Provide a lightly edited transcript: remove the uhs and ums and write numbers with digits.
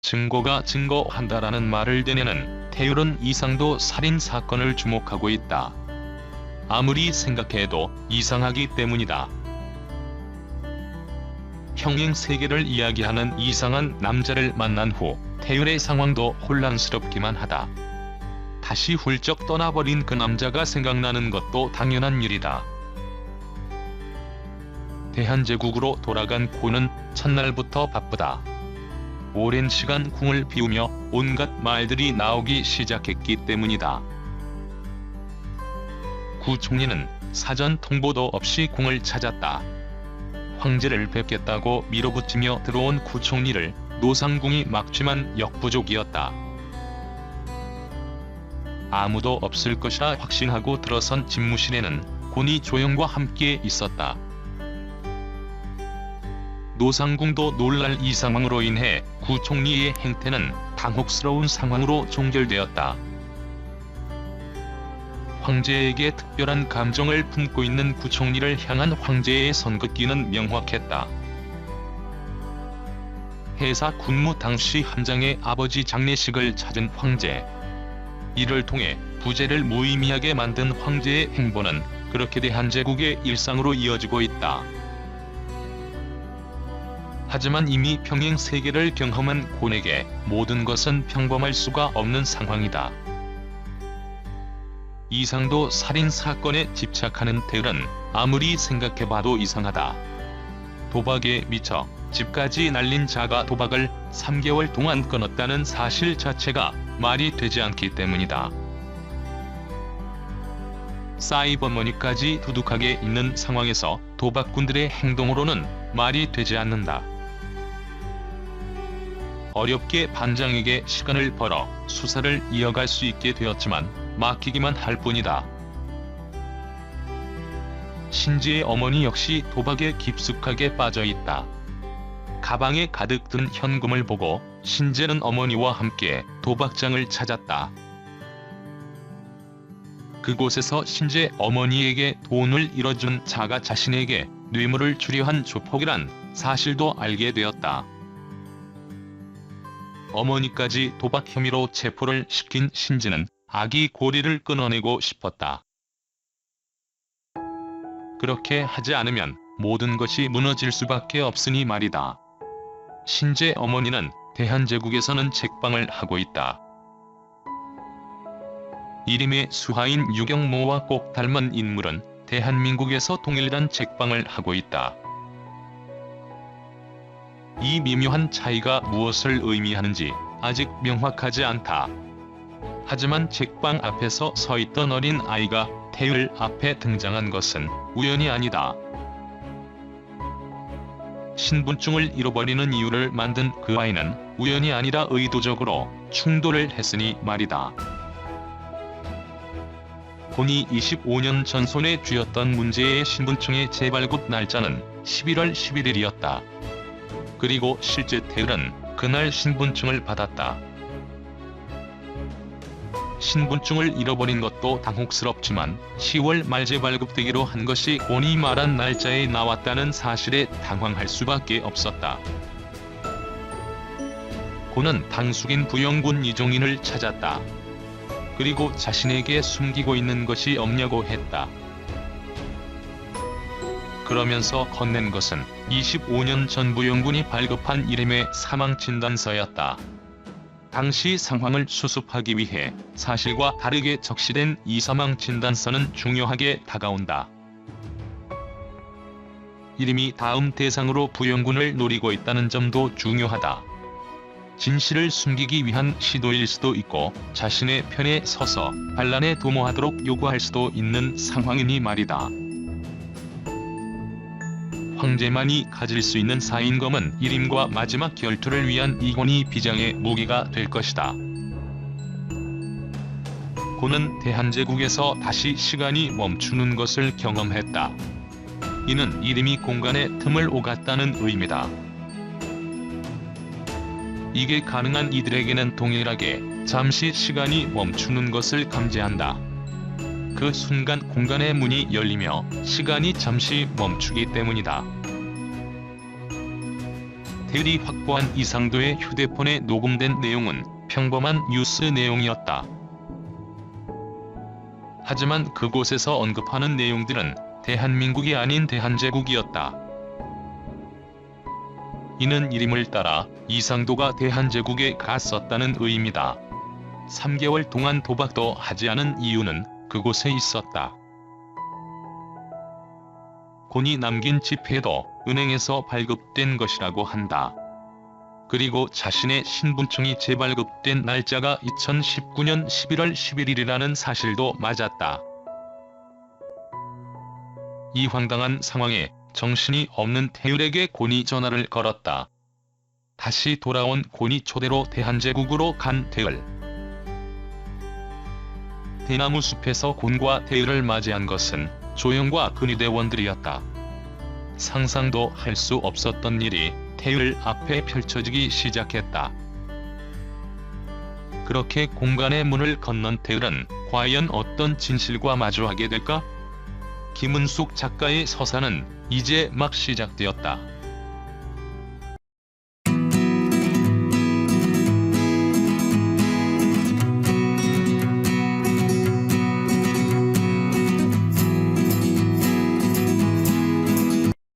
증거가 증거한다라는 말을 되뇌는 태율은 이상도 살인 사건을 주목하고 있다. 아무리 생각해도 이상하기 때문이다. 평행 세계를 이야기하는 이상한 남자를 만난 후 태율의 상황도 혼란스럽기만 하다. 다시 훌쩍 떠나버린 그 남자가 생각나는 것도 당연한 일이다. 대한제국으로 돌아간 고는 첫날부터 바쁘다. 오랜 시간 궁을 비우며 온갖 말들이 나오기 시작했기 때문이다. 구 총리는 사전 통보도 없이 궁을 찾았다. 황제를 뵙겠다고 밀어붙이며 들어온 구 총리를 노상궁이 막지만 역부족이었다. 아무도 없을 것이라 확신하고 들어선 집무실에는 곤이 조영과 함께 있었다. 노상궁도 놀랄 이 상황으로 인해 구 총리의 행태는 당혹스러운 상황으로 종결되었다. 황제에게 특별한 감정을 품고 있는 구 총리를 향한 황제의 선긋기는 명확했다. 해사 군무 당시 함장의 아버지 장례식을 찾은 황제. 이를 통해 부제를 무의미하게 만든 황제의 행보는 그렇게 대한제국의 일상으로 이어지고 있다. 하지만 이미 평행 세계를 경험한 곤에게 모든 것은 평범할 수가 없는 상황이다. 이상도 살인 사건에 집착하는 태율은 아무리 생각해봐도 이상하다. 도박에 미쳐 집까지 날린 자가 도박을 3개월 동안 끊었다는 사실 자체가 말이 되지 않기 때문이다. 사이버머니까지 두둑하게 있는 상황에서 도박꾼들의 행동으로는 말이 되지 않는다. 어렵게 반장에게 시간을 벌어 수사를 이어갈 수 있게 되었지만 막히기만 할 뿐이다. 신지의 어머니 역시 도박에 깊숙하게 빠져있다. 가방에 가득 든 현금을 보고 신재는 어머니와 함께 도박장을 찾았다. 그곳에서 신재 어머니에게 돈을 잃어준 자가 자신에게 뇌물을 주려 한 조폭이란 사실도 알게 되었다. 어머니까지 도박 혐의로 체포를 시킨 신재는 아기 고리를 끊어내고 싶었다. 그렇게 하지 않으면 모든 것이 무너질 수밖에 없으니 말이다. 신재 어머니는 대한제국에서는 책방을 하고 있다. 이름의 수하인 유경모와 꼭 닮은 인물은 대한민국에서 동일한 책방을 하고 있다. 이 미묘한 차이가 무엇을 의미하는지 아직 명확하지 않다. 하지만 책방 앞에서 서 있던 어린 아이가 태율 앞에 등장한 것은 우연이 아니다. 신분증을 잃어버리는 이유를 만든 그 아이는 우연이 아니라 의도적으로 충돌을 했으니 말이다. 곤이 25년 전 손에 쥐었던 문제의 신분증의 재발급 날짜는 11월 11일이었다. 그리고 실제 태율은 그날 신분증을 받았다. 신분증을 잃어버린 것도 당혹스럽지만 10월 말재 발급되기로 한 것이 곤이 말한 날짜에 나왔다는 사실에 당황할 수밖에 없었다. 곤은 당숙인 부영군 이종인을 찾았다. 그리고 자신에게 숨기고 있는 것이 없냐고 했다. 그러면서 건넨 것은 25년 전 부영군이 발급한 이름의 사망진단서였다. 당시 상황을 수습하기 위해 사실과 다르게 적시된 이 사망진단서는 중요하게 다가온다. 이름이 다음 대상으로 부영군을 노리고 있다는 점도 중요하다. 진실을 숨기기 위한 시도일 수도 있고 자신의 편에 서서 반란에 도모하도록 요구할 수도 있는 상황이니 말이다. 황제만이 가질 수 있는 사인검은 일임과 마지막 결투를 위한 이곤이 비장의 무기가 될 것이다. 곤은 대한제국에서 다시 시간이 멈추는 것을 경험했다. 이는 일임이 공간의 틈을 오갔다는 의미다. 이게 가능한 이들에게는 동일하게 잠시 시간이 멈추는 것을 감지한다. 그 순간 공간의 문이 열리며 시간이 잠시 멈추기 때문이다. 태율이 확보한 이상도의 휴대폰에 녹음된 내용은 평범한 뉴스 내용이었다. 하지만 그곳에서 언급하는 내용들은 대한민국이 아닌 대한제국이었다. 이는 이름을 따라 이상도가 대한제국에 갔었다는 의미다. 3개월 동안 도박도 하지 않은 이유는 그곳에 있었다. 곤이 남긴 지폐도 은행에서 발급된 것이라고 한다. 그리고 자신의 신분증이 재발급된 날짜가 2019년 11월 11일이라는 사실도 맞았다. 이 황당한 상황에 정신이 없는 태율에게 곤이 전화를 걸었다. 다시 돌아온 곤이 초대로 대한제국으로 간 태율. 대나무 숲에서 곤과 태율을 맞이한 것은 조영과 근위대원들이었다. 상상도 할 수 없었던 일이 태율 앞에 펼쳐지기 시작했다. 그렇게 공간의 문을 건넌 태율은 과연 어떤 진실과 마주하게 될까? 김은숙 작가의 서사는 이제 막 시작되었다.